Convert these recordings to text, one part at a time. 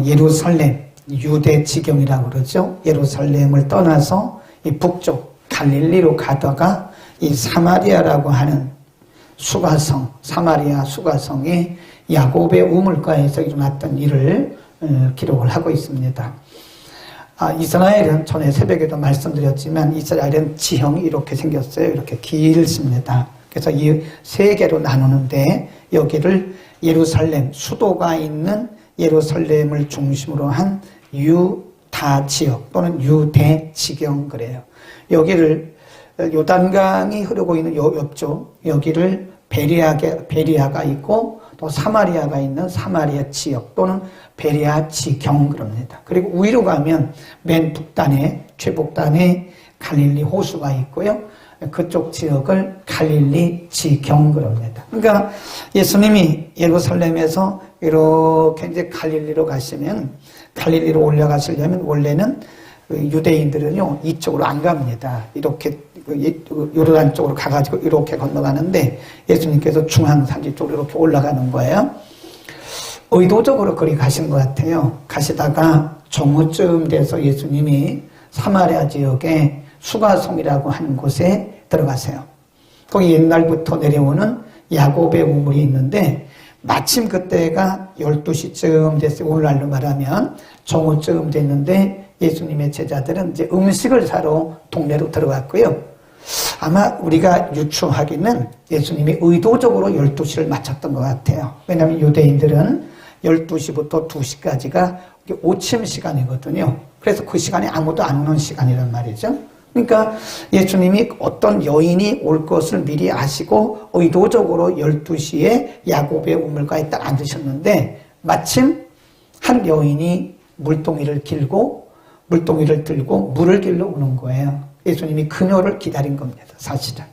예루살렘, 유대 지경이라고 그러죠. 예루살렘을 떠나서 이 북쪽 갈릴리로 가다가 이 사마리아라고 하는 수가성, 사마리아 수가성의 야곱의 우물가에서 일어났던 일을 기록을 하고 있습니다. 이스라엘은 전에 새벽에도 말씀드렸지만 이스라엘은 지형이 이렇게 생겼어요. 이렇게 길습니다. 그래서 이 세 개로 나누는데 여기를 예루살렘, 수도가 있는 예루살렘을 중심으로 한 유다 지역 또는 유대 지경 그래요. 여기를 요단강이 흐르고 있는 옆쪽 여기를 베리아가 있고 또 사마리아가 있는 사마리아 지역 또는 베리아 지경 그럽니다. 그리고 위로 가면 맨 북단에 최북단에 갈릴리 호수가 있고요. 그쪽 지역을 갈릴리 지경 그럽니다. 그러니까 예수님이 예루살렘에서 이렇게 이제 갈릴리로 가시면 갈릴리로 올라가시려면 원래는 유대인들은요 이쪽으로 안 갑니다. 이렇게 요르단 쪽으로 가가지고 이렇게 건너가는데 예수님께서 중앙산지 쪽으로 이렇게 올라가는 거예요. 의도적으로 그리 가신 것 같아요. 가시다가 정오쯤 돼서 예수님이 사마리아 지역에 수가성이라고 하는 곳에 들어가세요. 거기 옛날부터 내려오는 야곱의 우물이 있는데 마침 그때가 12시쯤 됐어요. 오늘날로 말하면 정오쯤 됐는데 예수님의 제자들은 이제 음식을 사러 동네로 들어갔고요. 아마 우리가 유추하기는 예수님이 의도적으로 12시를 맞췄던 것 같아요. 왜냐하면 유대인들은 12시부터 2시까지가 오침 시간이거든요. 그래서 그 시간에 아무도 안 오는 시간이란 말이죠. 그러니까 예수님이 어떤 여인이 올 것을 미리 아시고 의도적으로 12시에 야곱의 우물가에 딱 앉으셨는데 마침 한 여인이 물동이를 들고 물을 길러 오는 거예요. 예수님이 그녀를 기다린 겁니다. 사실은.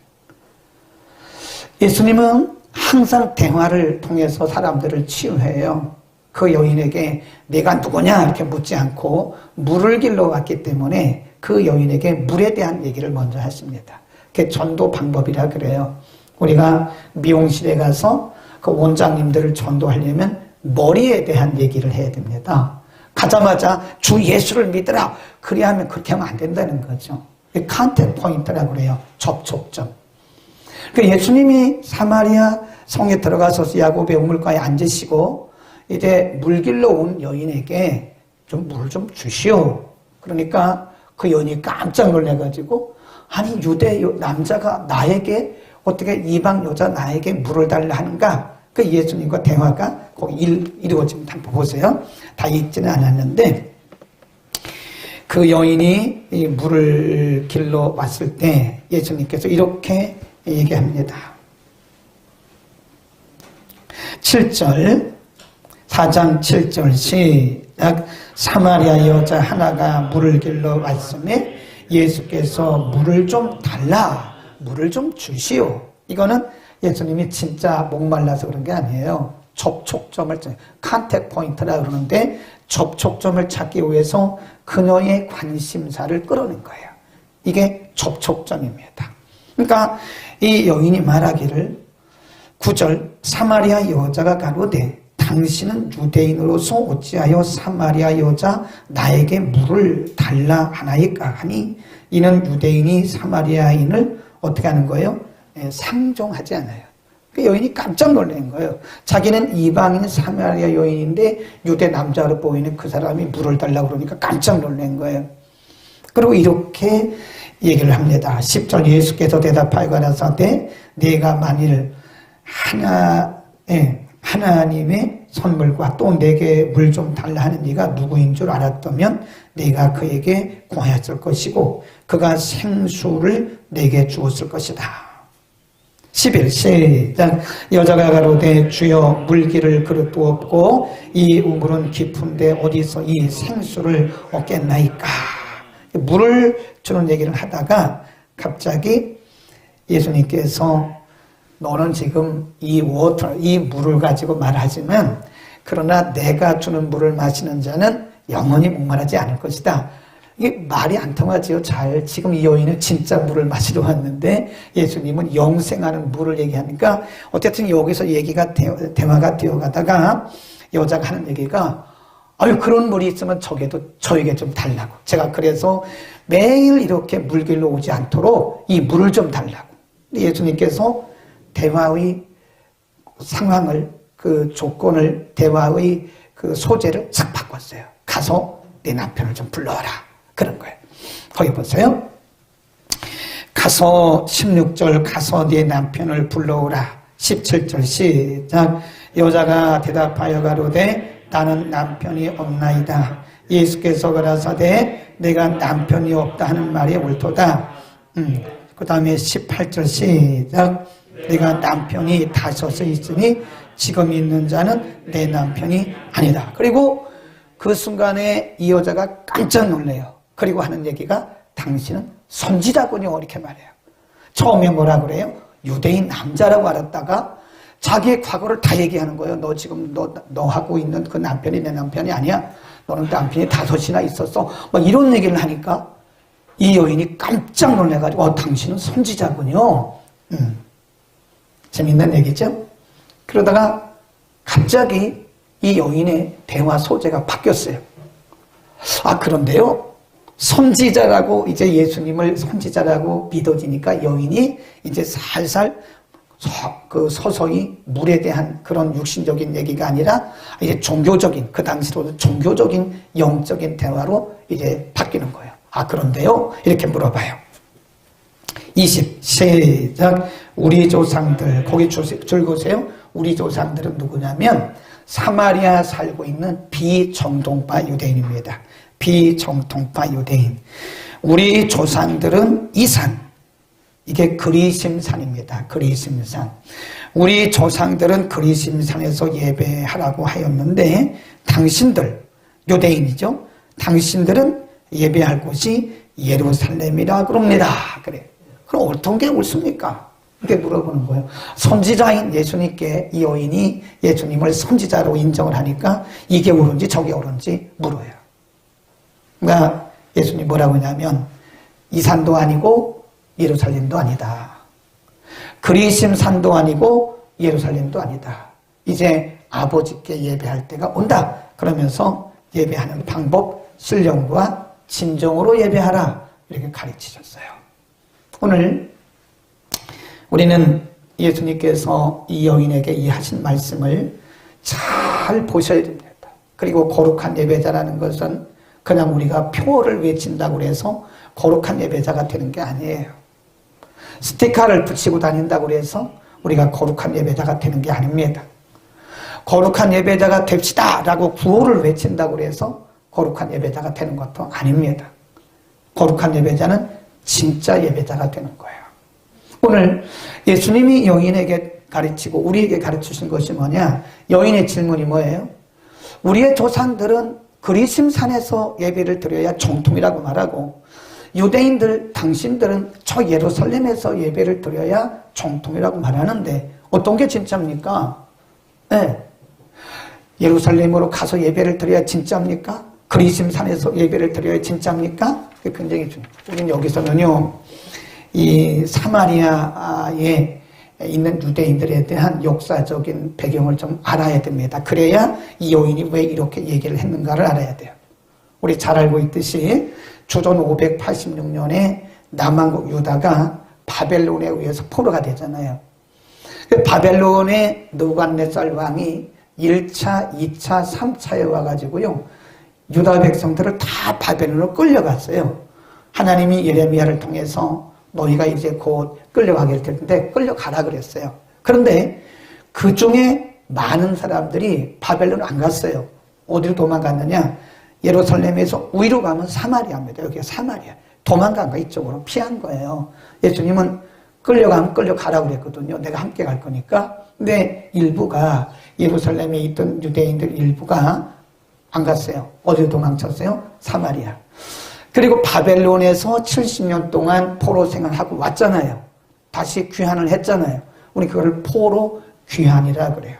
예수님은 항상 대화를 통해서 사람들을 치유해요. 그 여인에게 내가 누구냐 이렇게 묻지 않고 물을 길러 왔기 때문에 그 여인에게 물에 대한 얘기를 먼저 하십니다. 그게 전도 방법이라 그래요. 우리가 미용실에 가서 그 원장님들을 전도하려면 머리에 대한 얘기를 해야 됩니다. 가자마자 주 예수를 믿으라. 그래야하면 그렇게 하면 안 된다는 거죠. 컨택 포인트라고 그래요. 접촉점. 예수님이 사마리아 성에 들어가서 야곱의 우물가에 앉으시고 이제 물 길러 온 여인에게 좀 물 좀 주시오. 그러니까 그 여인이 깜짝 놀래가지고 아니 유대 남자가 나에게 어떻게 이방 여자 나에게 물을 달라 하는가? 그 예수님과 대화가 거기 이루어집니다. 한번 보세요. 다 읽지는 않았는데 그 여인이 이 물을 길러 왔을 때 예수님께서 이렇게 얘기합니다. 7절 4장 7절 시작. 사마리아 여자 하나가 물을 길러 왔음에 예수께서 물을 좀 달라, 물을 좀 주시오. 이거는 예수님이 진짜 목말라서 그런 게 아니에요. 접촉점을, 컨택 포인트라 그러는데 접촉점을 찾기 위해서 그녀의 관심사를 끌어낸 거예요. 이게 접촉점입니다. 그러니까 이 여인이 말하기를 9절 사마리아 여자가 가로되 당신은 유대인으로서 어찌하여 사마리아 여자 나에게 물을 달라 하나이까 하니 이는 유대인이 사마리아인을 어떻게 하는 거예요? 상종하지 않아요. 그 여인이 깜짝 놀란 거예요. 자기는 이방인 사마리아 여인인데 유대 남자로 보이는 그 사람이 물을 달라고 그러니까 깜짝 놀란 거예요. 그리고 이렇게 얘기를 합니다. 10절 예수께서 대답하여 가라사대 내가 만일 하나님의 선물과 또 내게 물 좀 달라 하는 네가 누구인 줄 알았다면 내가 그에게 구하였을 것이고 그가 생수를 내게 주었을 것이다. 11 시작. 여자가 가로되 주여 물기를 그릇도 없고 이 우물은 깊은데 어디서 이 생수를 얻겠나이까. 물을 주는 얘기를 하다가 갑자기 예수님께서 너는 지금 이 물을 가지고 말하지만 그러나 내가 주는 물을 마시는 자는 영원히 목마르지 않을 것이다. 이게 말이 안 통하지요. 잘. 지금 이 여인은 진짜 물을 마시러 왔는데 예수님은 영생하는 물을 얘기하니까 어쨌든 여기서 얘기가 대화가 되어가다가 여자가 하는 얘기가 아유 그런 물이 있으면 저에게 좀 달라고. 제가 그래서 매일 이렇게 물길로 오지 않도록 이 물을 좀 달라고. 예수님께서 대화의 상황을 그 조건을 대화의 그 소재를 싹 바꿨어요. 가서 내 남편을 좀 불러와라. 그런 거예요. 거기 보세요. 가서 16절 가서 네 남편을 불러오라. 17절 시작. 여자가 대답하여 가로되 나는 남편이 없나이다. 예수께서 가라사대 내가 남편이 없다 하는 말이 옳도다. 그 다음에 18절 시작. 내가 남편이 5 있으니 지금 있는 자는 내 남편이 아니다. 그리고 그 순간에 이 여자가 깜짝 놀래요. 그리고 하는 얘기가 당신은 선지자군요. 이렇게 말해요. 처음에 뭐라 그래요? 유대인 남자라고 알았다가 자기의 과거를 다 얘기하는 거예요. 너 지금 너 하고 있는 그 남편이 내 남편이 아니야. 너는 남편이 5이나 있었어. 뭐 이런 얘기를 하니까 이 여인이 깜짝 놀래가지고 당신은 선지자군요. 재밌는 얘기죠? 그러다가 갑자기 이 여인의 대화 소재가 바뀌었어요. 그런데요. 선지자라고 이제 예수님을 선지자라고 믿어지니까 여인이 이제 살살 서서히 물에 대한 그런 육신적인 얘기가 아니라 이제 종교적인, 그 당시로는 종교적인 영적인 대화로 이제 바뀌는 거예요. 그런데요? 이렇게 물어봐요. 20 시작. 우리 조상들, 거기 줄 보세요. 우리 조상들은 누구냐면 사마리아 살고 있는 비정통파 유대인입니다. 비정통파 유대인. 우리 조상들은 이 산, 이게 그리심산입니다. 그리심산. 우리 조상들은 그리심산에서 예배하라고 하였는데 당신들, 유대인이죠. 당신들은 예배할 곳이 예루살렘이라 그럽니다. 그래. 그럼 어떤 게 옳습니까? 이렇게 물어보는 거예요. 선지자인 예수님께 이 여인이 예수님을 선지자로 인정을 하니까 이게 옳은지 저게 옳은지 물어요. 그러니까 예수님 뭐라고 하냐면 이 산도 아니고 예루살렘도 아니다. 그리심 산도 아니고 예루살렘도 아니다. 이제 아버지께 예배할 때가 온다. 그러면서 예배하는 방법, 신령과 진정으로 예배하라. 이렇게 가르치셨어요. 오늘 우리는 예수님께서 이 여인에게 이 하신 말씀을 잘 보셔야 됩니다. 그리고 거룩한 예배자라는 것은 그냥 우리가 표어를 외친다고 해서 거룩한 예배자가 되는 게 아니에요. 스티커를 붙이고 다닌다고 해서 우리가 거룩한 예배자가 되는 게 아닙니다. 거룩한 예배자가 됩시다 라고 구호를 외친다고 해서 거룩한 예배자가 되는 것도 아닙니다. 거룩한 예배자는 진짜 예배자가 되는 거예요. 오늘 예수님이 여인에게 가르치고 우리에게 가르치신 것이 뭐냐? 여인의 질문이 뭐예요? 우리의 조상들은 그리심산에서 예배를 드려야 정통이라고 말하고 유대인들, 당신들은 저 예루살렘에서 예배를 드려야 정통이라고 말하는데 어떤 게 진짜입니까? 네. 예루살렘으로 가서 예배를 드려야 진짜입니까? 그리심산에서 예배를 드려야 진짜입니까? 그게 굉장히 중요해요. 우리는 여기서는요, 이 사마리아에 있는 유대인들에 대한 역사적인 배경을 좀 알아야 됩니다. 그래야 이 여인이 왜 이렇게 얘기를 했는가를 알아야 돼요. 우리 잘 알고 있듯이 주전 586년에 남왕국 유다가 바벨론에 의해서 포로가 되잖아요. 바벨론의 느부갓네살 왕이 1차, 2차, 3차에 와가지고요, 유다 백성들을 다 바벨론으로 끌려갔어요. 하나님이 예레미야를 통해서 너희가 이제 곧 끌려가게 될 텐데 끌려가라 그랬어요. 그런데 그 중에 많은 사람들이 바벨론 안 갔어요. 어디로 도망갔느냐? 예루살렘에서 위로 가면 사마리아입니다. 여기가 사마리아. 도망간 거 이쪽으로 피한 거예요. 예수님은 끌려가면 끌려가라고 그랬거든요. 내가 함께 갈 거니까. 근데 일부가 예루살렘에 있던 유대인들 일부가 안 갔어요. 어디로 도망쳤어요? 사마리아. 그리고 바벨론에서 70년 동안 포로 생활하고 왔잖아요. 다시 귀환을 했잖아요. 우리 그걸 포로 귀환이라 그래요.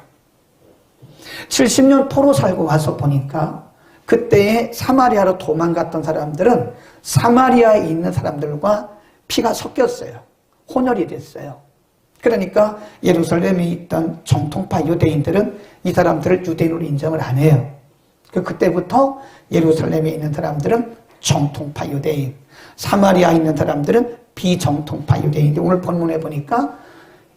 70년 포로 살고 와서 보니까 그때에 사마리아로 도망갔던 사람들은 사마리아에 있는 사람들과 피가 섞였어요. 혼혈이 됐어요. 그러니까 예루살렘에 있던 정통파 유대인들은 이 사람들을 유대인으로 인정을 안 해요. 그때부터 예루살렘에 있는 사람들은 정통파 유대인, 사마리아에 있는 사람들은 비정통파 유대인들. 오늘 본문에 보니까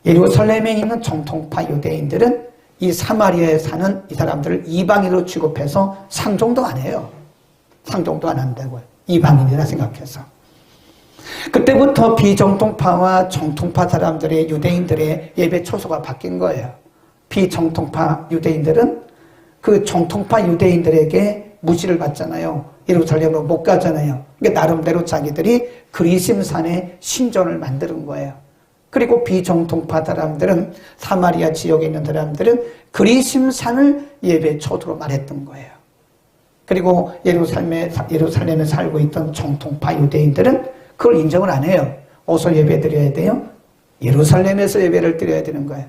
예루살렘에 있는 정통파 유대인들은 이 사마리아에 사는 이 사람들을 이방인으로 취급해서 상종도 안 해요. 상종도 안 한다고요. 이방인이라 생각해서. 그때부터 비정통파와 정통파 사람들의 유대인들의 예배 초소가 바뀐 거예요. 비정통파 유대인들은 그 정통파 유대인들에게 무시를 받잖아요. 예루살렘으로 못 가잖아요. 그러니까 나름대로 자기들이 그리심산에 신전을 만드는 거예요. 그리고 비정통파 사람들은, 사마리아 지역에 있는 사람들은 그리심산을 예배 초소로 말했던 거예요. 그리고 예루살렘에 살고 있던 정통파 유대인들은 그걸 인정을 안 해요. 어디서 예배 드려야 돼요? 예루살렘에서 예배를 드려야 되는 거예요.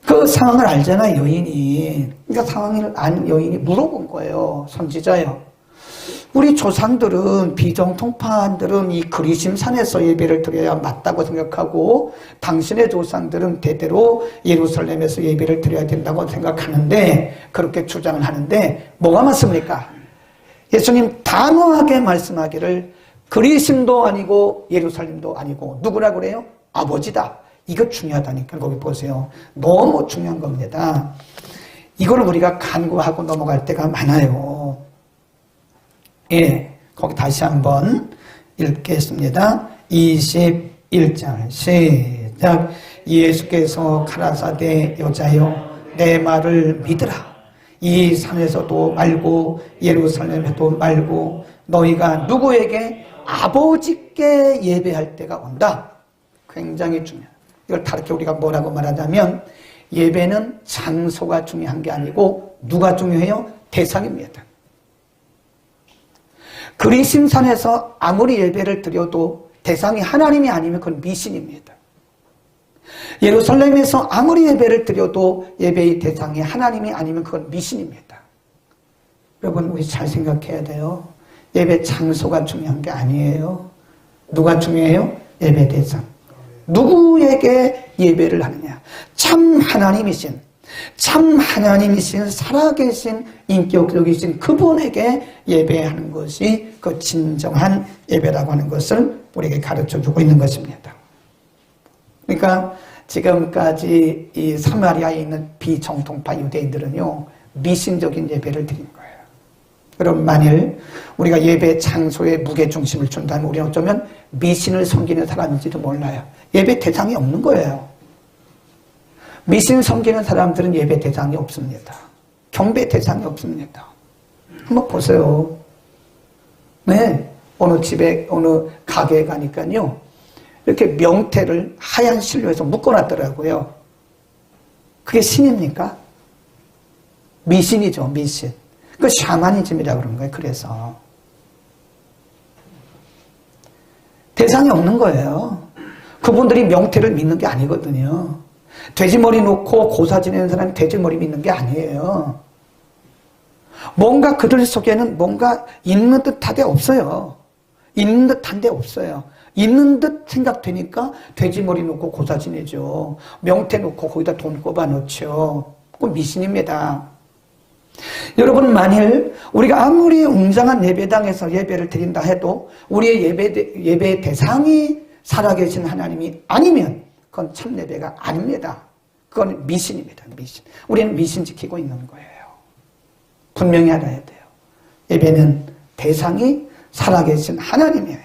그 상황을 알잖아요, 여인이. 그러니까 상황을 아는 여인이 물어본 거예요. 선지자요. 우리 조상들은, 비정통파들은 이 그리심산에서 예배를 드려야 맞다고 생각하고, 당신의 조상들은 대대로 예루살렘에서 예배를 드려야 된다고 생각하는데, 그렇게 주장을 하는데 뭐가 맞습니까? 예수님 단호하게 말씀하기를 그리심도 아니고 예루살렘도 아니고 누구라 그래요? 아버지다. 이거 중요하다니까. 거기 보세요. 너무 중요한 겁니다. 이걸 우리가 간구하고 넘어갈 때가 많아요. 예, 거기 다시 한번 읽겠습니다. 21절 시작. 예수께서 가라사대 여자여 내 말을 믿으라. 이 산에서도 말고 예루살렘에도 말고 너희가 누구에게 아버지께 예배할 때가 온다. 굉장히 중요해요. 이걸 다르게 우리가 뭐라고 말하자면 예배는 장소가 중요한 게 아니고 누가 중요해요? 대상입니다. 그리심산에서 아무리 예배를 드려도 대상이 하나님이 아니면 그건 미신입니다. 예루살렘에서 아무리 예배를 드려도 예배의 대상이 하나님이 아니면 그건 미신입니다. 여러분 우리 잘 생각해야 돼요. 예배 장소가 중요한 게 아니에요. 누가 중요해요? 예배 대상. 누구에게 예배를 하느냐? 참 하나님이신 살아계신 인격적이신 그분에게 예배하는 것이 그 진정한 예배라고 하는 것을 우리에게 가르쳐주고 있는 것입니다. 그러니까 지금까지 이 사마리아에 있는 비정통파 유대인들은요 미신적인 예배를 드린 거예요. 그럼 만일 우리가 예배 장소에 무게중심을 준다면 우리는 어쩌면 미신을 섬기는 사람인지도 몰라요. 예배 대상이 없는 거예요. 미신 섬기는 사람들은 예배 대상이 없습니다. 경배 대상이 없습니다. 한번 보세요. 네, 어느 집에 어느 가게에 가니까요 이렇게 명태를 하얀 실로에서 묶어놨더라고요. 그게 신입니까? 미신이죠, 미신. 그 샤머니즘이라고 그런 거예요. 그래서 대상이 없는 거예요. 그분들이 명태를 믿는 게 아니거든요. 돼지머리 놓고 고사 지내는 사람이 돼지머리 믿는 게 아니에요. 뭔가 그들 속에는 뭔가 있는 듯한데 없어요. 있는 듯한데 없어요. 있는 듯 생각되니까 돼지머리 놓고 고사 지내죠. 명태 놓고 거기다 돈 꼽아 놓죠. 그건 미신입니다. 여러분 만일 우리가 아무리 웅장한 예배당에서 예배를 드린다 해도 우리의 예배의 대상이 살아계신 하나님이 아니면 그건 참 예배가 아닙니다. 그건 미신입니다. 미신. 우리는 미신 지키고 있는 거예요. 분명히 알아야 돼요. 예배는 대상이 살아계신 하나님이어야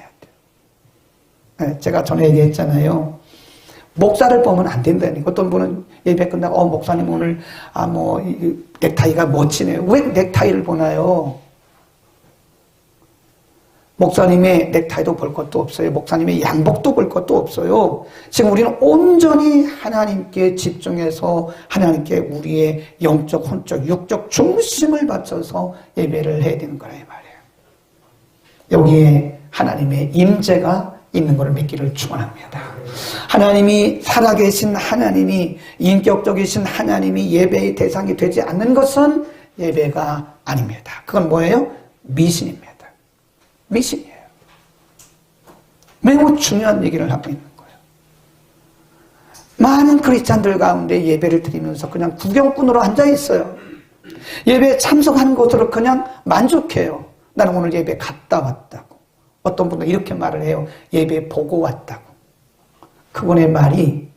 돼요. 제가 전에 얘기했잖아요. 목사를 보면 안 된다니. 어떤 분은 예배 끝나고 목사님 오늘 넥타이가 멋지네요. 왜 넥타이를 보나요? 목사님의 넥타이도 볼 것도 없어요. 목사님의 양복도 볼 것도 없어요. 지금 우리는 온전히 하나님께 집중해서 하나님께 우리의 영적, 혼적, 육적 중심을 바쳐서 예배를 해야 되는 거라 이 말이에요. 여기에 하나님의 임재가 있는 것을 믿기를 축원합니다. 하나님이 살아계신 하나님이 인격적이신 하나님이 예배의 대상이 되지 않는 것은 예배가 아닙니다. 그건 뭐예요? 미신입니다. 미신이에요. 매우 중요한 얘기를 하고 있는 거예요. 많은 크리스찬들 가운데 예배를 드리면서 그냥 구경꾼으로 앉아 있어요. 예배에 참석하는 것으로 그냥 만족해요. 나는 오늘 예배 갔다 왔다고. 어떤 분은 이렇게 말을 해요. 예배 보고 왔다고. 그분의 말이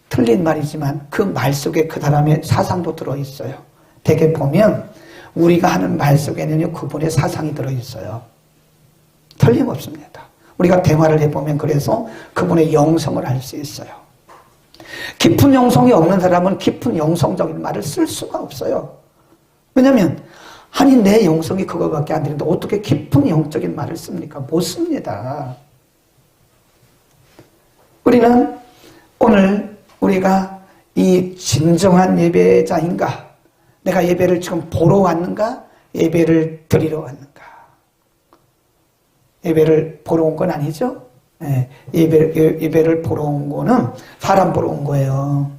틀린 말이지만 그 말 속에 그 사람의 사상도 들어있어요. 대개 보면 우리가 하는 말 속에는요, 그분의 사상이 들어있어요. 틀림없습니다. 우리가 대화를 해보면 그래서 그분의 영성을 알 수 있어요. 깊은 영성이 없는 사람은 깊은 영성적인 말을 쓸 수가 없어요. 왜냐하면 아니 내 영성이 그거밖에 안 되는데 어떻게 깊은 영적인 말을 씁니까? 못 씁니다. 우리는 오늘 우리가 이 진정한 예배자인가? 내가 예배를 지금 보러 왔는가? 예배를 드리러 왔는가? 예배를 보러 온 건 아니죠? 네, 예배를 보러 온 거는 사람 보러 온 거예요.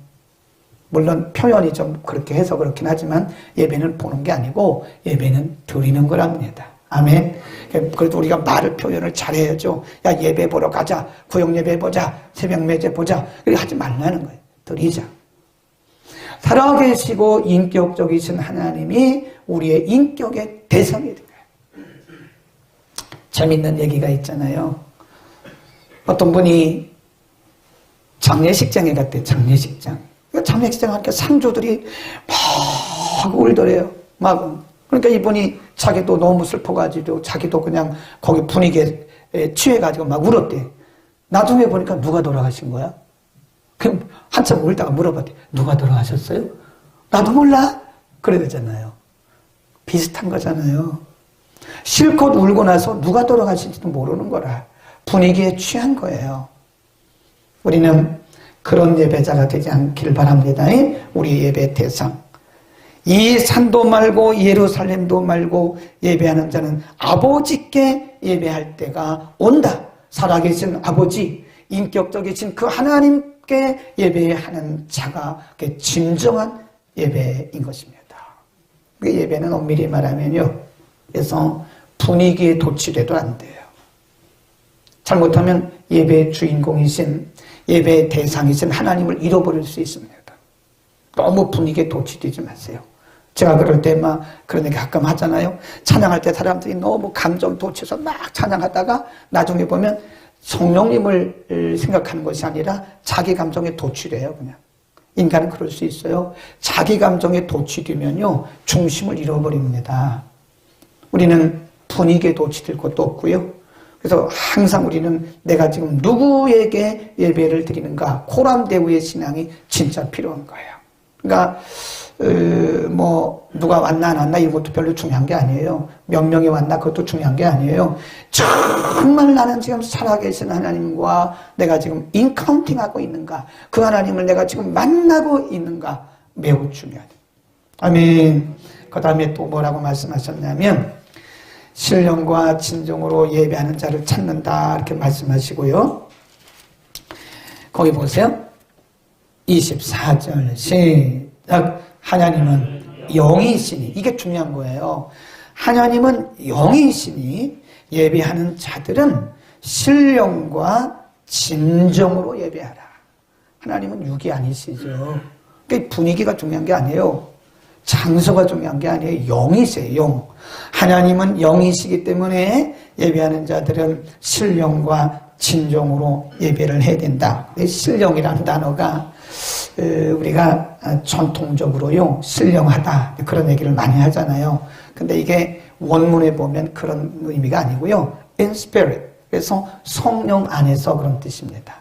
물론 표현이 좀 그렇게 해서 그렇긴 하지만 예배는 보는 게 아니고 예배는 드리는 거랍니다. 아멘. 그래도 우리가 말을 표현을 잘해야죠. 야, 예배 보러 가자. 구역 예배 보자. 새벽 매제 보자. 그렇게 하지 말라는 거예요. 드리자. 살아계시고 인격적이신 하나님이 우리의 인격의 대상이 돼요. 재밌는 얘기가 있잖아요. 어떤 분이 장례식장에 갔대요. 장례식장. 장례식장 하니까 상주들이 막 울더래요. 막. 그러니까 이분이 자기도 너무 슬퍼가지고 자기도 그냥 거기 분위기에 취해가지고 막 울었대. 나중에 보니까 누가 돌아가신 거야? 그럼 한참 울다가 물어봤대. 누가 돌아가셨어요? 나도 몰라. 그래야 되잖아요. 비슷한 거잖아요. 실컷 울고 나서 누가 돌아가신지도 모르는 거라. 분위기에 취한 거예요. 우리는 그런 예배자가 되지 않길 바랍니다. 우리 예배 대상. 이 산도 말고 예루살렘도 말고 예배하는 자는 아버지께 예배할 때가 온다. 살아계신 아버지, 인격적이신 그 하나님께 예배하는 자가 진정한 예배인 것입니다. 그 예배는 엄밀히 말하면요. 그래서 분위기에 도취돼도 안 돼요. 잘못하면 예배의 주인공이신 예배의 대상이신 하나님을 잃어버릴 수 있습니다. 너무 분위기에 도취되지 마세요. 제가 그럴 때 막 그런 얘기 가끔 하잖아요. 찬양할 때 사람들이 너무 감정 도취해서 막 찬양하다가 나중에 보면 성령님을 생각하는 것이 아니라 자기 감정에 도취돼요. 그냥. 인간은 그럴 수 있어요. 자기 감정에 도취되면요. 중심을 잃어버립니다. 우리는 분위기에 도취될 것도 없고요. 그래서 항상 우리는 내가 지금 누구에게 예배를 드리는가, 코람데우의 신앙이 진짜 필요한 거예요. 그러니까 누가 왔나 안 왔나 이런 것도 별로 중요한 게 아니에요. 몇 명이 왔나 그것도 중요한 게 아니에요. 정말 나는 지금 살아계신 하나님과 내가 지금 인카운팅하고 있는가, 그 하나님을 내가 지금 만나고 있는가 매우 중요하다. 아멘. 그 다음에 또 뭐라고 말씀하셨냐면 신령과 진정으로 예배하는 자를 찾는다 이렇게 말씀하시고요. 거기 보세요. 24절 시작. 하나님은 영이시니, 이게 중요한 거예요. 하나님은 영이시니 예배하는 자들은 신령과 진정으로 예배하라. 하나님은 육이 아니시죠. 그러니까 분위기가 중요한 게 아니에요. 장소가 중요한 게 아니에요. 영이세요. 영. 하나님은 영이시기 때문에 예배하는 자들은 신령과 진정으로 예배를 해야 된다. 신령이라는 단어가 우리가 전통적으로요, 신령하다 그런 얘기를 많이 하잖아요. 근데 이게 원문에 보면 그런 의미가 아니고요, in spirit. 그래서 성령 안에서 그런 뜻입니다.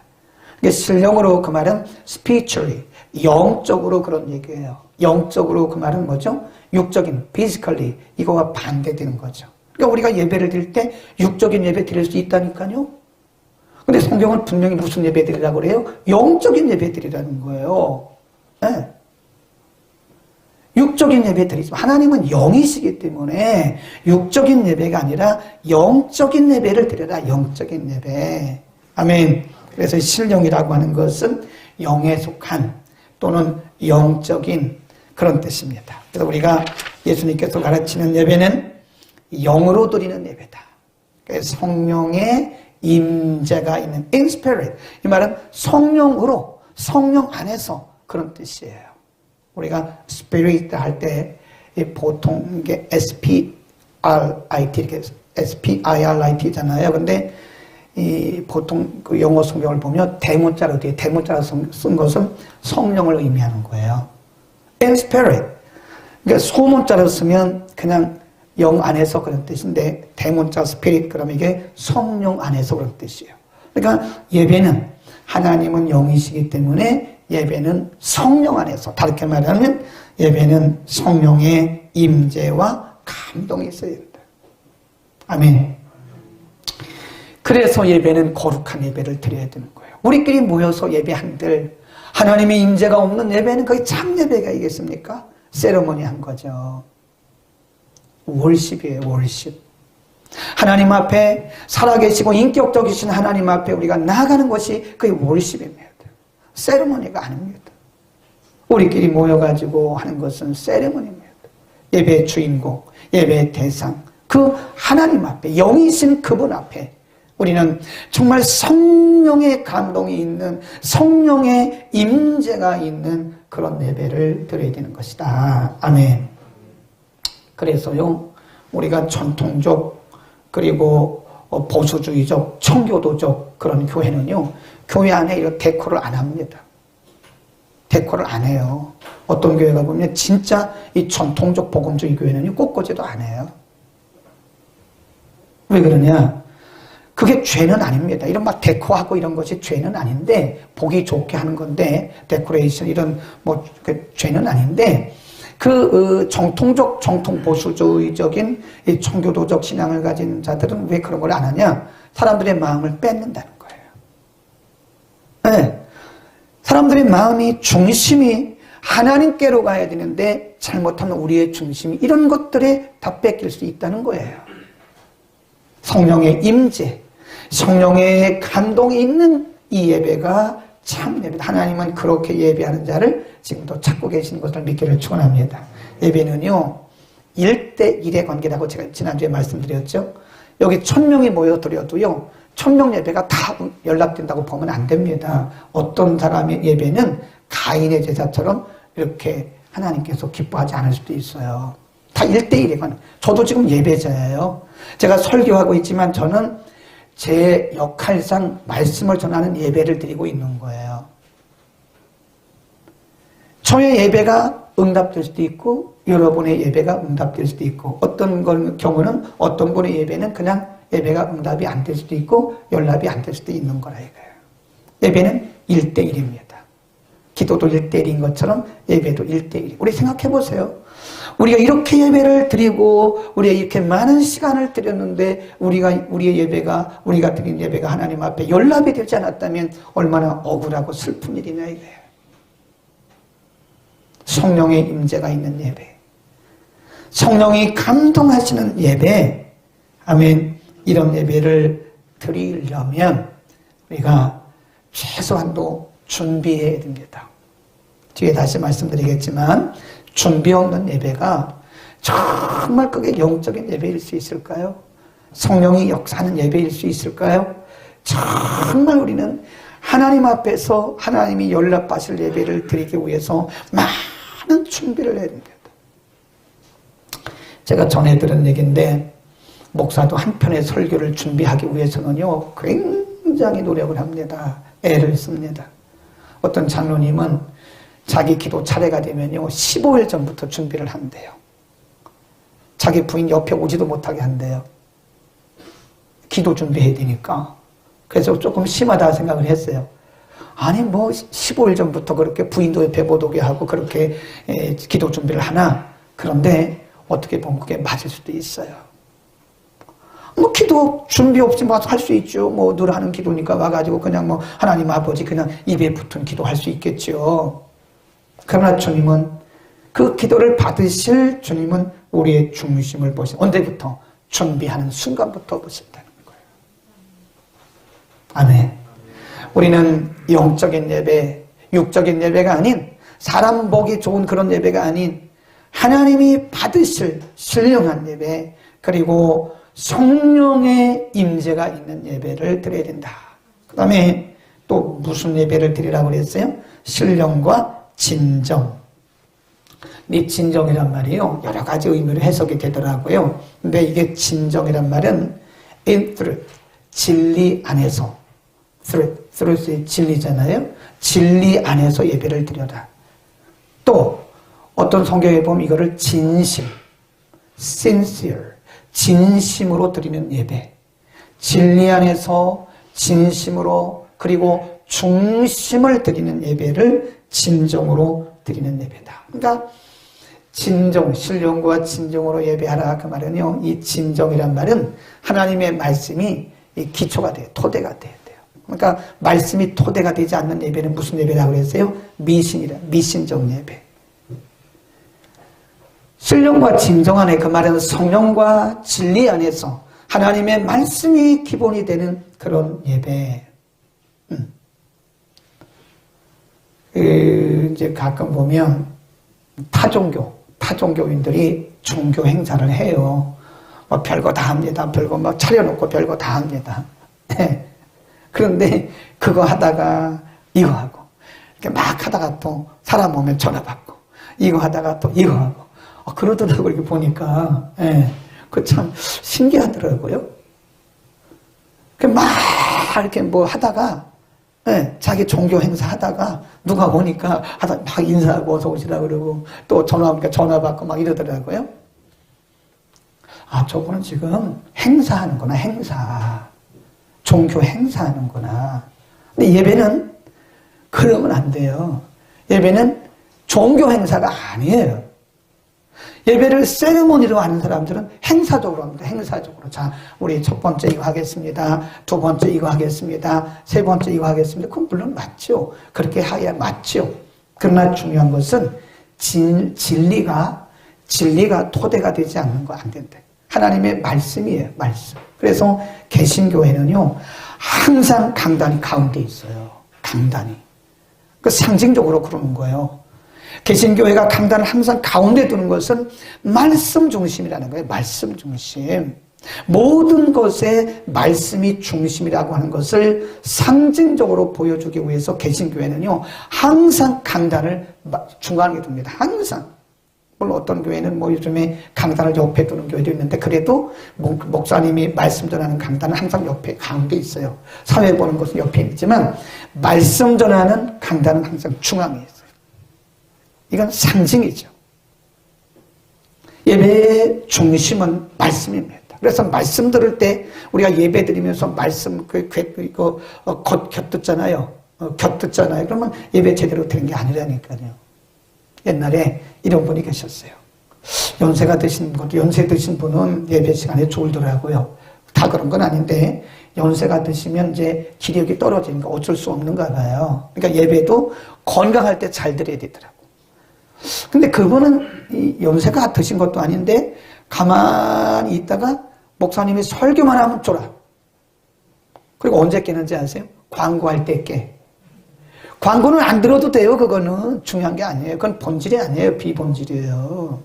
신령으로 그 말은 spiritually, 영적으로 그런 얘기예요. 영적으로 그 말은 뭐죠? 육적인, physically, 이거와 반대되는 거죠. 그러니까 우리가 예배를 드릴 때 육적인 예배 드릴 수 있다니까요. 근데 성경은 분명히 무슨 예배 드리라고 그래요? 영적인 예배 드리라는 거예요. 네. 육적인 예배 드리지. 하나님은 영이시기 때문에 육적인 예배가 아니라 영적인 예배를 드려라. 영적인 예배. 아멘. 그래서 신령이라고 하는 것은 영에 속한 또는 영적인 그런 뜻입니다. 그래서 우리가 예수님께서 가르치는 예배는 영으로 드리는 예배다. 그래서 성령의 임재가 있는 in spirit. 이 말은 성령으로 성령 안에서 그런 뜻이에요. 우리가 spirit 할 때 보통 이게 SPRIT 이렇게 SPIRIT잖아요. 근데 이 보통 그 영어 성경을 보면 대문자로 뒤에 대문자로 쓴 것은 성령을 의미하는 거예요. And spirit. 그러니까 소문자로 쓰면 그냥 영 안에서 그런 뜻인데 대문자 spirit 그러면 이게 성령 안에서 그런 뜻이에요. 그러니까 예배는 하나님은 영이시기 때문에 예배는 성령 안에서, 다르게 말하면 예배는 성령의 임재와 감동이 있어야 된다. 아멘. 그래서 예배는 거룩한 예배를 드려야 되는 거예요. 우리끼리 모여서 예배한들 하나님의 임재가 없는 예배는 거의 참 예배가 있겠습니까? 세레모니한 거죠. 월십이에요. 월십. 하나님 앞에 살아계시고 인격적이신 하나님 앞에 우리가 나아가는 것이 그게 월십입니다. 세레모니가 아닙니다. 우리끼리 모여가지고 하는 것은 세레모니입니다. 예배의 주인공, 예배의 대상, 그 하나님 앞에, 영이신 그분 앞에 우리는 정말 성령의 감동이 있는, 성령의 임재가 있는 그런 예배를 드려야 되는 것이다. 아멘. 그래서요, 우리가 전통적 그리고 보수주의적, 청교도적 그런 교회는요, 교회 안에 이런 데코를 안 합니다. 데코를 안 해요. 어떤 교회가 보면 진짜 이 전통적 복음주의 교회는요, 꽃꽂이도 안 해요. 왜 그러냐? 그게 죄는 아닙니다. 이런 막 데코하고 이런 것이 죄는 아닌데, 보기 좋게 하는 건데, 데코레이션 이런 그 죄는 아닌데, 정통적, 정통 보수주의적인 이 청교도적 신앙을 가진 자들은 왜 그런 걸 안 하냐? 사람들의 마음을 뺏는다는 거예요. 네. 사람들의 마음이, 중심이 하나님께로 가야 되는데, 잘못하면 우리의 중심이 이런 것들에 다 뺏길 수 있다는 거예요. 성령의 임재, 성령의 감동이 있는 이 예배가 참 예배다. 하나님은 그렇게 예배하는 자를 지금도 찾고 계시는 것을 믿기를 축원합니다. 예배는요, 1대1의 관계라고 제가 지난주에 말씀드렸죠. 여기 1000명이 모여드려도요, 1000명 예배가 다 연락된다고 보면 안 됩니다. 어떤 사람의 예배는 가인의 제사처럼 이렇게 하나님께서 기뻐하지 않을 수도 있어요. 다 1대1의 관계. 저도 지금 예배자예요. 제가 설교하고 있지만 저는 제 역할상 말씀을 전하는 예배를 드리고 있는 거예요. 저의 예배가 응답될 수도 있고 여러분의 예배가 응답될 수도 있고 어떤 경우는 어떤 분의 예배는 그냥 예배가 응답이 안 될 수도 있고 연락이 안 될 수도 있는 거라 이거예요. 예배는 1대1입니다. 기도도 1대1인 것처럼 예배도 1대1. 우리 생각해 보세요. 우리가 이렇게 예배를 드리고 우리가 이렇게 많은 시간을 드렸는데 우리의 예배가, 우리가 드린 예배가 하나님 앞에 연락이 되지 않았다면 얼마나 억울하고 슬픈 일이냐 이거예요. 성령의 임재가 있는 예배, 성령이 감동하시는 예배, 아멘. 이런 예배를 드리려면 우리가 최소한도 준비해야 됩니다. 뒤에 다시 말씀드리겠지만 준비 없는 예배가 정말 그게 영적인 예배일 수 있을까요? 성령이 역사하는 예배일 수 있을까요? 정말 우리는 하나님 앞에서 하나님이 연락받으실 예배를 드리기 위해서 많은 준비를 해야 됩니다. 제가 전에 들은 얘기인데 목사도 한 편의 설교를 준비하기 위해서는요 굉장히 노력을 합니다. 애를 씁니다. 어떤 장로님은 자기 기도 차례가 되면요 15일 전부터 준비를 한대요. 자기 부인 옆에 오지도 못하게 한대요. 기도 준비해야 되니까. 그래서 조금 심하다 생각을 했어요. 아니 15일 전부터 그렇게 부인도 옆에 못 오게 하고 그렇게 기도 준비를 하나? 그런데 어떻게 보면 그게 맞을 수도 있어요. 기도 준비 없이 할 수 있죠. 늘 하는 기도니까 와가지고 그냥 하나님 아버지 그냥 입에 붙은 기도 할 수 있겠죠. 그러나 주님은 그 기도를 받으실 주님은 우리의 중심을 보시고 언제부터? 준비하는 순간부터 보신다는 거예요. 아멘. 우리는 영적인 예배, 육적인 예배가 아닌 사람 보기 좋은 그런 예배가 아닌 하나님이 받으실 신령한 예배 그리고 성령의 임재가 있는 예배를 드려야 된다. 그 다음에 또 무슨 예배를 드리라고 그랬어요? 신령과 진정. 이 진정이란 말이요, 여러 가지 의미로 해석이 되더라고요. 근데 이게 진정이란 말은 in truth, 진리 안에서, truth이 진리잖아요. 진리 안에서 예배를 드려라. 또 어떤 성경에 보면 이거를 진심, sincere, 진심으로 드리는 예배. 진리 안에서 진심으로 그리고 중심을 드리는 예배를 진정으로 드리는 예배다. 그러니까 진정, 신령과 진정으로 예배하라 그 말은요, 이 진정이란 말은 하나님의 말씀이 이 기초가 돼요. 토대가 돼야 돼요. 그러니까 말씀이 토대가 되지 않는 예배는 무슨 예배라고 그랬어요? 미신적 예배. 신령과 진정 안에 그 말은 성령과 진리 안에서 하나님의 말씀이 기본이 되는 그런 예배. 이제 가끔 보면 타종교인들이 종교 행사를 해요. 뭐 별거 다 합니다. 별거 막 차려놓고 별거 다 합니다. 그런데 그거 하다가 이거 하고, 이렇게 막 하다가 또 사람 오면 전화 받고, 이거 하다가 또 이거 하고, 그러더라고요. 이렇게 보니까. 그 참 신기하더라고요. 막 이렇게 뭐 하다가, 자기 종교 행사 하다가 누가 오니까 막 인사하고 어서 오시라고 그러고 또 전화 오니까 전화 받고 막 이러더라고요. 아, 저거는 지금 행사하는구나, 행사. 종교 행사하는구나. 근데 예배는 그러면 안 돼요. 예배는 종교 행사가 아니에요. 예배를 세리머니로 하는 사람들은 행사적으로 합니다. 행사적으로. 자, 우리 첫 번째 이거 하겠습니다. 두 번째 이거 하겠습니다. 세 번째 이거 하겠습니다. 그건 물론 맞죠. 그렇게 해야 맞죠. 그러나 중요한 것은 진리가 토대가 되지 않는 거 안 된다. 하나님의 말씀이에요. 말씀. 그래서 개신교회는요, 항상 강단이 가운데 있어요. 강단이. 그 상징적으로 그러는 거예요. 개신교회가 강단을 항상 가운데 두는 것은 말씀 중심이라는 거예요. 말씀 중심. 모든 것에 말씀이 중심이라고 하는 것을 상징적으로 보여주기 위해서 개신교회는요, 항상 강단을 중간에 둡니다. 항상. 물론 어떤 교회는 뭐 요즘에 강단을 옆에 두는 교회도 있는데, 그래도 목사님이 말씀 전하는 강단은 항상 옆에 가운데 있어요. 사회 보는 것은 옆에 있지만 말씀 전하는 강단은 항상 중앙에 있어요. 이건 상징이죠. 예배의 중심은 말씀입니다. 그래서 말씀 들을 때 우리가 예배 드리면서 말씀 곁듣잖아요. 곁듣잖아요. 그러면 예배 제대로 드린 게 아니라니까요. 옛날에 이런 분이 계셨어요. 연세 드신 분은 예배 시간에 졸더라고요. 다 그런 건 아닌데 연세가 드시면 이제 기력이 떨어지니까 어쩔 수 없는가 봐요. 그러니까 예배도 건강할 때 잘 드려야 되더라고요. 근데 그분은 연세가 드신 것도 아닌데 가만히 있다가 목사님이 설교만 하면 졸아. 그리고 언제 깨는지 아세요? 광고할 때 깨. 광고는 안 들어도 돼요. 그거는 중요한 게 아니에요. 그건 본질이 아니에요. 비본질이에요.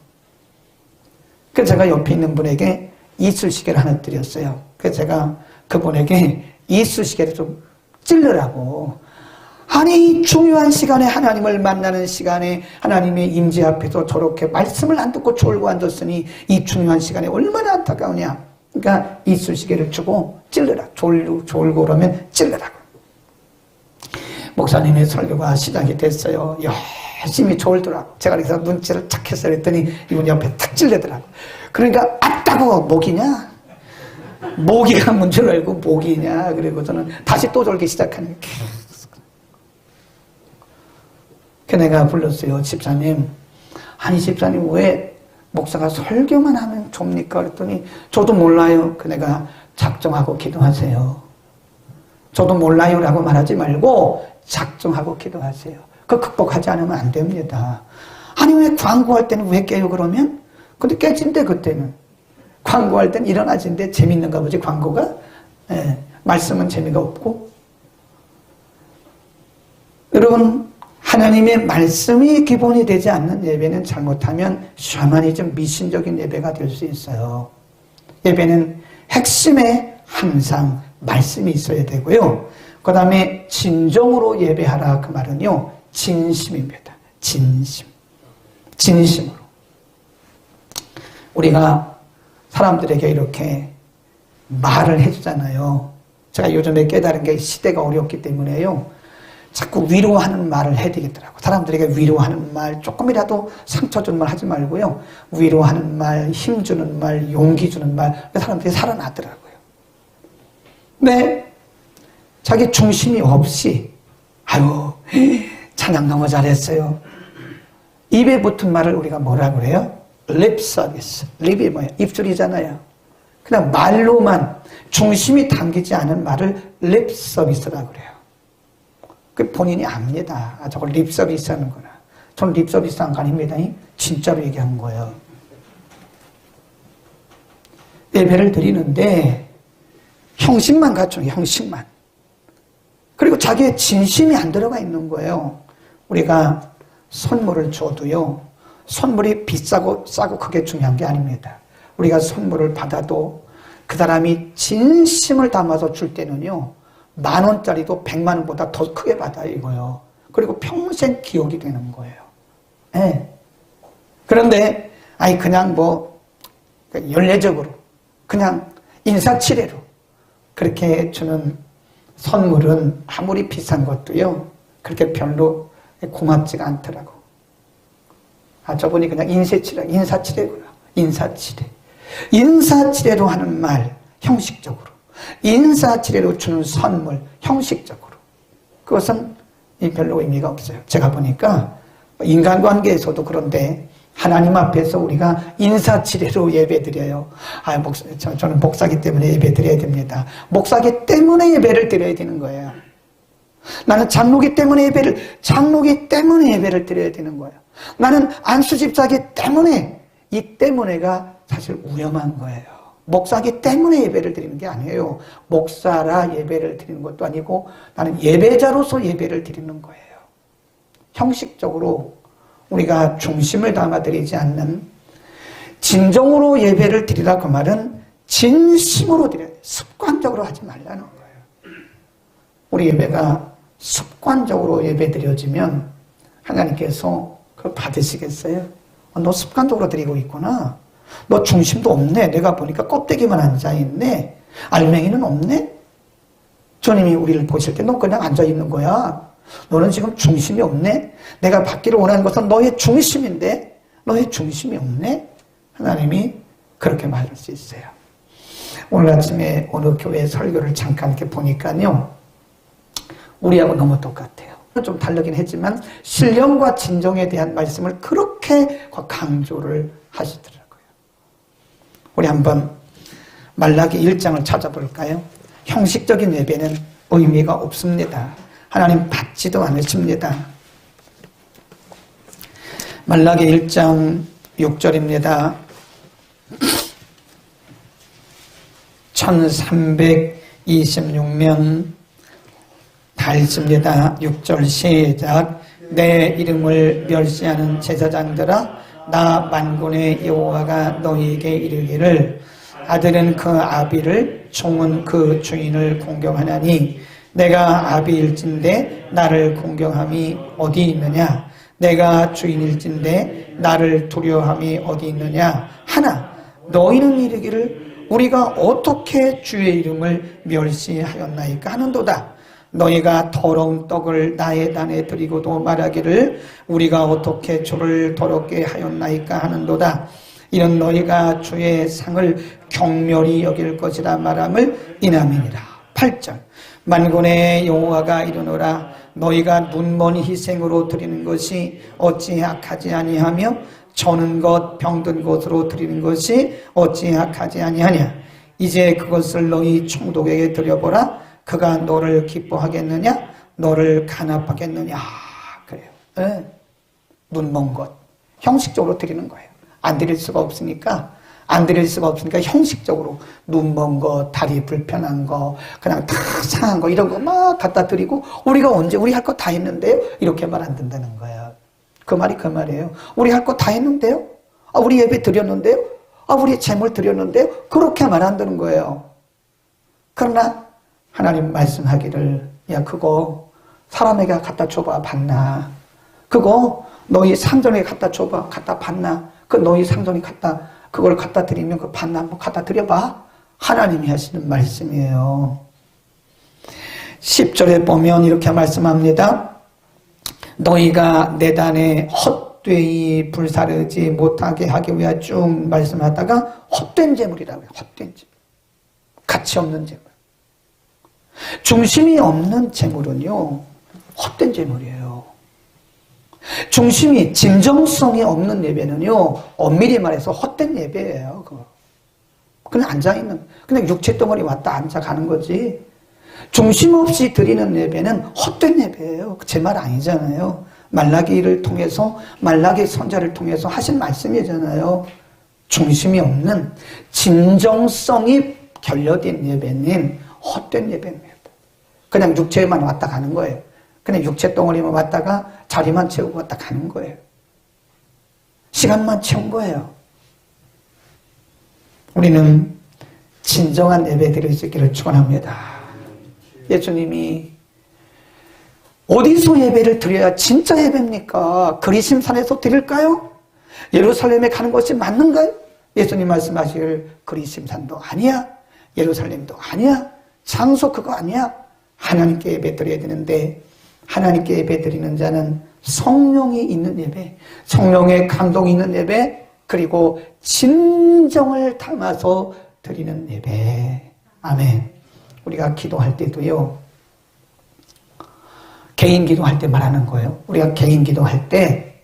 그래서 제가 옆에 있는 분에게 이쑤시개를 하나 드렸어요. 그래서 제가 그분에게 이쑤시개를 좀 찔러라고. 아니, 중요한 시간에, 하나님을 만나는 시간에 하나님의 임재 앞에서 저렇게 말씀을 안 듣고 졸고 앉았으니 이 중요한 시간에 얼마나 안타까우냐. 그러니까 이쑤시개를 주고 찔러라. 졸고 그러면 찔러라고. 목사님의 설교가 시작이 됐어요. 열심히 졸더라고. 제가 그래서 눈치를 착 했어요. 그랬더니 이분 옆에 탁 찔리더라고. 그러니까 아따고 목이냐? 모기가 문줄 알고 목이냐? 그리고 저는 다시 또 졸기 시작하니까. 그 내가 불렀어요. 집사님. 아니, 집사님 왜 목사가 설교만 하면 좁니까? 그랬더니 저도 몰라요. 그 내가 작정하고 기도하세요. 저도 몰라요 라고 말하지 말고 작정하고 기도하세요. 그거 극복하지 않으면 안 됩니다. 아니, 왜 광고할 때는 왜 깨요 그러면? 근데 깨진대 그때는. 광고할 때는 일어나진데 재밌는가 보지 광고가? 말씀은 재미가 없고. 여러분, 하나님의 말씀이 기본이 되지 않는 예배는 잘못하면 샤머니즘, 미신적인 예배가 될 수 있어요. 예배는 핵심에 항상 말씀이 있어야 되고요. 그 다음에 진정으로 예배하라. 그 말은요, 진심입니다. 진심. 진심으로. 우리가 사람들에게 이렇게 말을 해주잖아요. 제가 요즘에 깨달은 게 시대가 어렵기 때문에요. 자꾸 위로하는 말을 해야 되겠더라고요. 사람들에게 위로하는 말, 조금이라도 상처 주는 말 하지 말고요. 위로하는 말, 힘주는 말, 용기 주는 말, 사람들이 살아나더라고요. 근데 자기 중심이 없이, 아유, 찬양 너무 잘했어요. 입에 붙은 말을 우리가 뭐라 그래요? 립 서비스. 립이 뭐예요? 입술이잖아요. 그냥 말로만 중심이 담기지 않은 말을 립 서비스라고 그래요. 그 본인이 압니다. 아, 저걸 립 서비스 하는구나. 저는 립 서비스 한 거 아닙니다. 진짜로 얘기한 거예요. 예배를 드리는데 형식만 갖추는 형식만. 그리고 자기의 진심이 안 들어가 있는 거예요. 우리가 선물을 줘도요. 선물이 비싸고 싸고 그게 중요한 게 아닙니다. 우리가 선물을 받아도 그 사람이 진심을 담아서 줄 때는요. 10,000원짜리도 100만 원보다 더 크게 받아요. 이거요. 그리고 평생 기억이 되는 거예요. 네. 그런데 그냥 뭐 연례적으로 그냥 인사치레로 그렇게 주는 선물은 아무리 비싼 것도요. 그렇게 별로 고맙지가 않더라고. 저분이 그냥 인사치레구나. 인사치레. 인사치레로 하는 말, 형식적으로. 인사치레로 주는 선물, 형식적으로. 그것은 별로 의미가 없어요. 제가 보니까 인간관계에서도 그런데 하나님 앞에서 우리가 인사치레로 예배드려요. 저는 목사기 때문에 예배드려야 됩니다. 목사기 때문에 예배를 드려야 되는 거예요. 나는 장로기 때문에 장로기 때문에 예배를 드려야 되는 거예요. 나는 안수집사기 때문에, 이 때문에가 사실 위험한 거예요. 목사기 때문에 예배를 드리는 게 아니에요. 목사라 예배를 드리는 것도 아니고 나는 예배자로서 예배를 드리는 거예요. 형식적으로 우리가 중심을 담아드리지 않는 진정으로 예배를 드리라 그 말은 진심으로 드려야 돼요. 습관적으로 하지 말라는 거예요. 우리 예배가 습관적으로 예배 드려지면 하나님께서 그걸 받으시겠어요? 너 습관적으로 드리고 있구나. 너 중심도 없네. 내가 보니까 껍데기만 앉아있네. 알맹이는 없네. 주님이 우리를 보실 때 너 그냥 앉아있는 거야. 너는 지금 중심이 없네. 내가 받기를 원하는 것은 너의 중심인데 너의 중심이 없네. 하나님이 그렇게 말할 수 있어요. 오늘 아침에 어느 교회 설교를 잠깐 이렇게 보니까요. 우리하고 너무 똑같아요. 좀 다르긴 했지만 신령과 진정에 대한 말씀을 그렇게 강조를 하시더라고요. 우리 한번 말라기 1장을 찾아볼까요? 형식적인 예배는 의미가 없습니다. 하나님 받지도 않으십니다. 말라기 1장 6절입니다. 1326면 다 읽습니다. 6절 시작. 내 이름을 멸시하는 제사장들아, 나 만군의 여호와가 너희에게 이르기를 아들은 그 아비를, 종은 그 주인을 공경하나니 내가 아비일진데 나를 공경함이 어디 있느냐? 내가 주인일진데 나를 두려워함이 어디 있느냐? 하나 너희는 이르기를 우리가 어떻게 주의 이름을 멸시하였나이까 하는도다. 너희가 더러운 떡을 나의 단에 드리고도 말하기를 우리가 어떻게 주를 더럽게 하였나이까 하는도다. 이는 너희가 주의 상을 경멸히 여길 것이라 말함을 인함이니라. 8절 만군의 여호와가 이르노라. 너희가 눈먼 희생으로 드리는 것이 어찌 악하지 아니하며 저는 것 병든 것으로 드리는 것이 어찌 악하지 아니하냐. 이제 그것을 너희 총독에게 드려보라. 그가 너를 기뻐하겠느냐? 너를 간합하겠느냐? 그래요. 네. 눈먼 것. 형식적으로 드리는 거예요. 안 드릴 수가 없으니까 형식적으로 눈먼 거, 다리 불편한 거, 그냥 다 상한 거 이런 거 막 갖다 드리고 우리가 언제 우리 할 거 다 했는데요? 이렇게 말 안 된다는 거예요. 그 말이 그 말이에요. 우리 할 거 다 했는데요? 우리 예배 드렸는데요? 우리 재물 드렸는데요? 그렇게 말 안 되는 거예요. 그러나 하나님 말씀하기를 야 그거 사람에게 갖다 줘봐 받나? 그거 너희 상전에게 갖다 줘봐 갖다 받나? 그 너희 상전이 그걸 갖다 드리면 그 받나? 한번 갖다 드려봐. 하나님이 하시는 말씀이에요. 10절에 보면 이렇게 말씀합니다. 너희가 내 단에 헛되이 불사르지 못하게 하기 위하여 쭉 말씀하다가 헛된 재물이라고 해요. 헛된 재물. 가치 없는 재물. 중심이 없는 재물은요, 헛된 재물이에요. 중심이, 진정성이 없는 예배는요, 엄밀히 말해서 헛된 예배예요. 그거. 그냥 앉아있는, 그냥 육체 덩어리 왔다 앉아 가는 거지. 중심 없이 드리는 예배는 헛된 예배예요. 제 말 아니잖아요. 말라기를 통해서, 말라기 선자를 통해서 하신 말씀이잖아요. 중심이 없는 진정성이 결여된 예배는 헛된 예배입니다. 그냥 육체만 왔다 가는 거예요. 그냥 육체 덩어리만 왔다가 자리만 채우고 왔다 가는 거예요. 시간만 채운 거예요. 우리는 진정한 예배 드릴 수 있기를 축원합니다. 예수님이 어디서 예배를 드려야 진짜 예배입니까? 그리심산에서 드릴까요? 예루살렘에 가는 것이 맞는가요? 예수님 말씀하실 그리심산도 아니야. 예루살렘도 아니야. 장소 그거 아니야. 하나님께 예배 드려야 되는데 하나님께 예배 드리는 자는 성령이 있는 예배, 성령의 감동이 있는 예배, 그리고 진정을 담아서 드리는 예배. 아멘. 우리가 기도할 때도요, 개인 기도할 때 말하는 거예요. 우리가 개인 기도할 때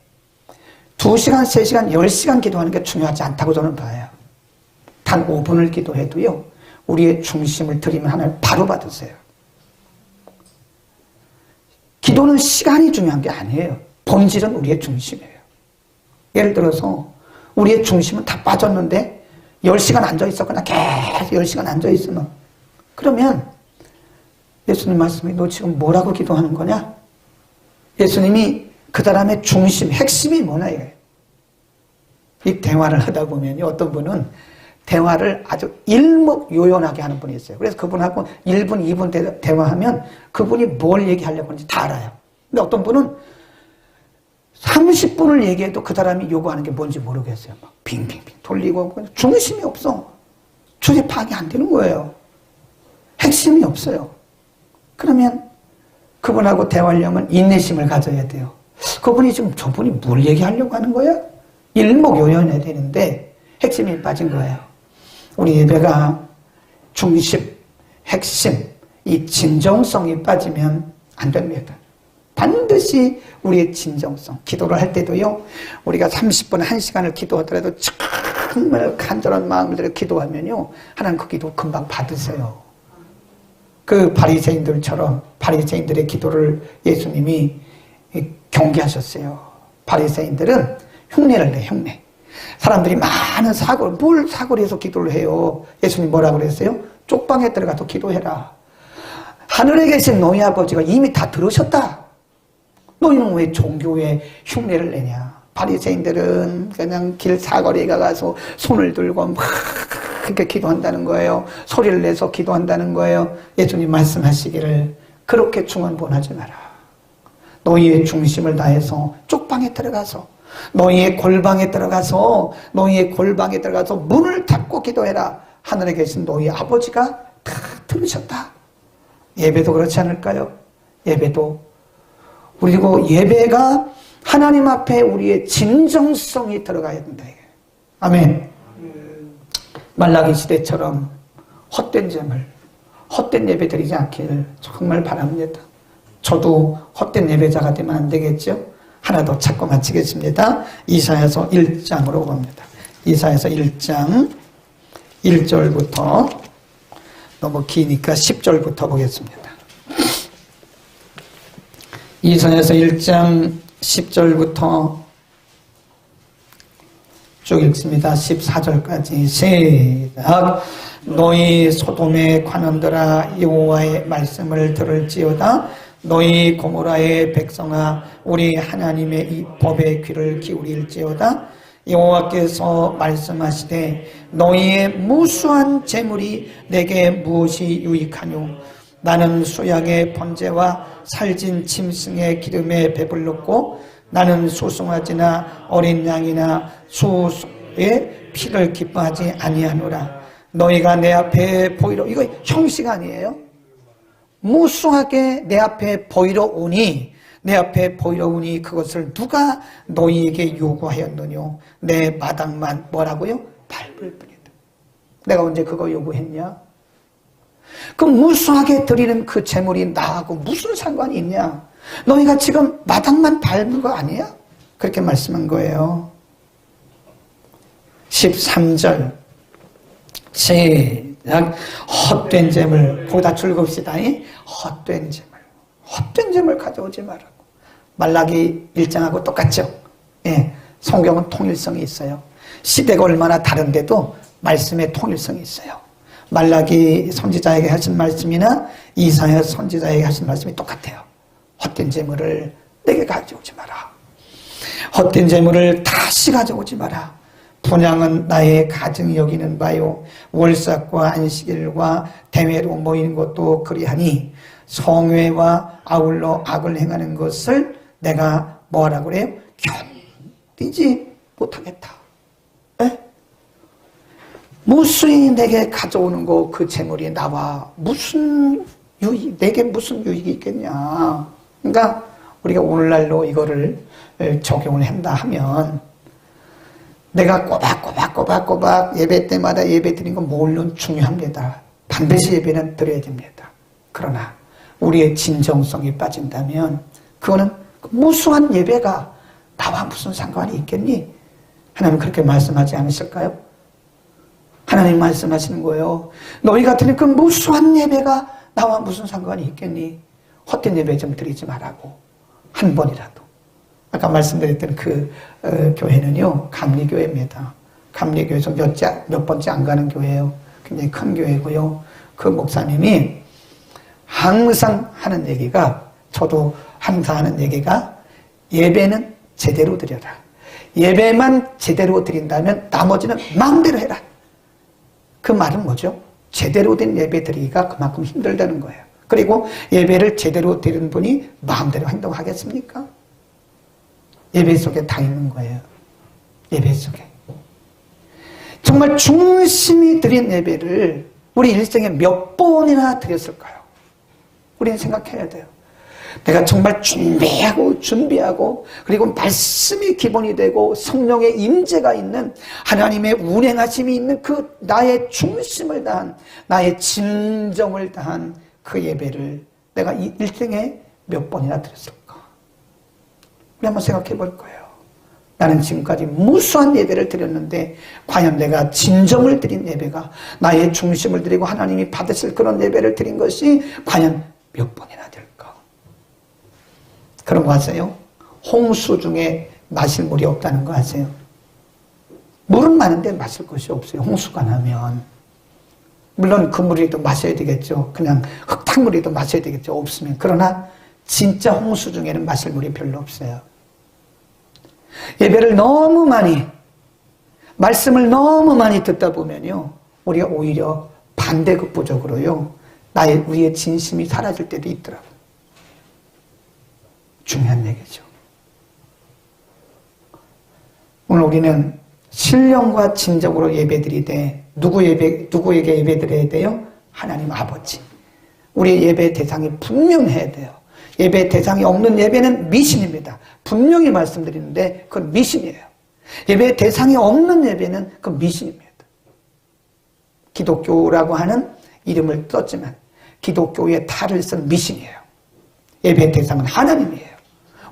2시간, 3시간, 10시간 기도하는 게 중요하지 않다고 저는 봐요. 단 5분을 기도해도요, 우리의 중심을 드리면 하나님 바로 받으세요. 기도는 시간이 중요한 게 아니에요. 본질은 우리의 중심이에요. 예를 들어서 우리의 중심은 다 빠졌는데 10시간 앉아있었거나 계속 10시간 앉아있으면, 그러면 예수님 말씀이 너 지금 뭐라고 기도하는 거냐? 예수님이 그 사람의 중심, 핵심이 뭐냐 이거예요. 이 대화를 하다 보면 어떤 분은 대화를 아주 일목요연하게 하는 분이 있어요. 그래서 그분하고 1분, 2분 대화하면 그분이 뭘 얘기하려고 하는지 다 알아요. 근데 어떤 분은 30분을 얘기해도 그 사람이 요구하는 게 뭔지 모르겠어요. 막 빙빙빙 돌리고 중심이 없어. 주제 파악이 안 되는 거예요. 핵심이 없어요. 그러면 그분하고 대화하려면 인내심을 가져야 돼요. 그분이 지금 저분이 뭘 얘기하려고 하는 거야? 일목요연해야 되는데 핵심이 빠진 거예요. 우리 예배가 중심, 핵심, 이 진정성이 빠지면 안 됩니다. 반드시 우리의 진정성, 기도를 할 때도요, 우리가 30분, 1시간을 기도하더라도 정말 간절한 마음으로 기도하면요, 하나님 그 기도 금방 받으세요. 그 바리새인들처럼 바리새인들의 기도를 예수님이 경계하셨어요. 바리새인들은 흉내를 내, 흉내. 사람들이 많은 사고를, 뭘 사고를 해서 기도를 해요? 예수님 뭐라고 그랬어요? 쪽방에 들어가서 기도해라. 하늘에 계신 너희 아버지가 이미 다 들으셨다. 너희는 왜 종교에 흉내를 내냐? 바리새인들은 그냥 길 사거리에 가서 손을 들고 막 그렇게 기도한다는 거예요. 소리를 내서 기도한다는 거예요. 예수님 말씀하시기를 그렇게 중언부언하지 마라. 너희의 중심을 다해서 쪽방에 들어가서 너희의 골방에 들어가서 문을 닫고 기도해라. 하늘에 계신 너희 아버지가 다 들으셨다. 예배도 그렇지 않을까요? 예배도. 그리고 예배가 하나님 앞에 우리의 진정성이 들어가야 된다. 아멘. 말라기 시대처럼 헛된 재물, 헛된 예배 드리지 않기를 정말 바랍니다. 저도 헛된 예배자가 되면 안 되겠죠? 하나 더 찾고 마치겠습니다. 이사야서 1장으로 봅니다. 이사야서 1장 1절부터, 너무 기니까 10절부터 보겠습니다. 이사야서 1장 10절부터 쭉 읽습니다. 14절까지 시작. 너희 소돔의 관원들아 여호와의 말씀을 들을지어다. 너희 고모라의 백성아 우리 하나님의 이 법에 귀를 기울일지어다. 여호와께서 말씀하시되 너희의 무수한 재물이 내게 무엇이 유익하뇨? 나는 수양의 번제와 살진 짐승의 기름에 배불렀고 나는 소송아지나 어린 양이나 소의 피를 기뻐하지 아니하노라. 너희가 내 앞에 보이러, 이거 형식 아니에요? 무수하게 내 앞에 보이러 오니, 내 앞에 보이러 오니 그것을 누가 너희에게 요구하였느뇨? 내 마당만 뭐라고요? 밟을 뿐이다. 내가 언제 그거 요구했냐? 그 무수하게 드리는 그 제물이 나하고 무슨 상관이 있냐? 너희가 지금 마당만 밟은 거 아니야? 그렇게 말씀한 거예요. 13절 시작. 헛된 재물, 거기다 줄겁시다. 헛된 재물, 헛된 재물 가져오지 말라고. 말라기 1장하고 똑같죠. 예, 성경은 통일성이 있어요. 시대가 얼마나 다른데도 말씀에 통일성이 있어요. 말라기 선지자에게 하신 말씀이나 이사야 선지자에게 하신 말씀이 똑같아요. 헛된 재물을 내게 가져오지 마라. 헛된 재물을 다시 가져오지 마라. 분향은 나의 가증이 여기는 바요. 월삭과 안식일과 대회로 모이는 것도 그리하니 성회와 아울러 악을 행하는 것을 내가 뭐하라고 그래요? 견디지 못하겠다. 에? 무수히 내게 가져오는 거 그 재물이 나와 무슨 유익, 내게 무슨 유익이 있겠냐. 그러니까 우리가 오늘날로 이거를 적용을 한다 하면 내가 꼬박꼬박 예배 때마다 예배 드리는 건 물론 중요합니다. 반드시 예배는 드려야 됩니다. 그러나 우리의 진정성이 빠진다면 그거는 무수한 예배가 나와 무슨 상관이 있겠니? 하나님 그렇게 말씀하지 않으실까요? 하나님 말씀하시는 거예요. 너희가 드린 그 무수한 예배가 나와 무슨 상관이 있겠니? 헛된 예배 좀 드리지 말라고. 한 번이라도. 아까 말씀드렸던 그 교회는요, 감리교회입니다. 감리교회에서 몇 번째 안 가는 교회예요. 굉장히 큰 교회고요. 그 목사님이 항상 하는 얘기가, 저도 항상 하는 얘기가, 예배는 제대로 드려라. 예배만 제대로 드린다면 나머지는 마음대로 해라. 그 말은 뭐죠? 제대로 된 예배 드리기가 그만큼 힘들다는 거예요. 그리고 예배를 제대로 드리는 분이 마음대로 행동하겠습니까? 예배 속에 다 있는 거예요. 예배 속에. 정말 중심이 드린 예배를 우리 일생에 몇 번이나 드렸을까요? 우리는 생각해야 돼요. 내가 정말 준비하고 그리고 말씀이 기본이 되고 성령의 임재가 있는 하나님의 운행하심이 있는 그 나의 중심을 다한 나의 진정을 다한 그 예배를 내가 이 일생에 몇 번이나 드렸을까? 우리 한번 생각해 볼 거예요. 나는 지금까지 무수한 예배를 드렸는데 과연 내가 진정을 드린 예배가 나의 중심을 드리고 하나님이 받으실 그런 예배를 드린 것이 과연 몇 번이나 될까? 그런 거 아세요? 홍수 중에 마실 물이 없다는 거 아세요? 물은 많은데 마실 것이 없어요. 홍수가 나면. 물론 그 물이라도 마셔야 되겠죠. 그냥 흙탕물이라도 마셔야 되겠죠. 없으면. 그러나 진짜 홍수 중에는 마실 물이 별로 없어요. 예배를 너무 많이, 말씀을 너무 많이 듣다 보면요, 우리가 오히려 반대급부적으로요, 우리의 진심이 사라질 때도 있더라고요. 중요한 얘기죠. 오늘 우리는 신령과 진정으로 예배드리되 누구에게 예배드려야 돼요? 하나님 아버지. 우리의 예배 대상이 분명해야 돼요. 예배 대상이 없는 예배는 미신입니다. 분명히 말씀드리는데 그건 미신이에요. 예배 대상이 없는 예배는 그건 미신입니다. 기독교라고 하는 이름을 썼지만 기독교의 탈을 쓴 미신이에요. 예배 대상은 하나님이에요.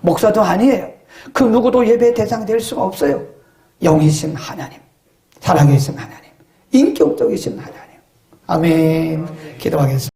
목사도 아니에요. 그 누구도 예배 대상이 될 수가 없어요. 영이신 하나님, 살아계신 하나님, 인격적이신 하나님. 아멘. 기도하겠습니다.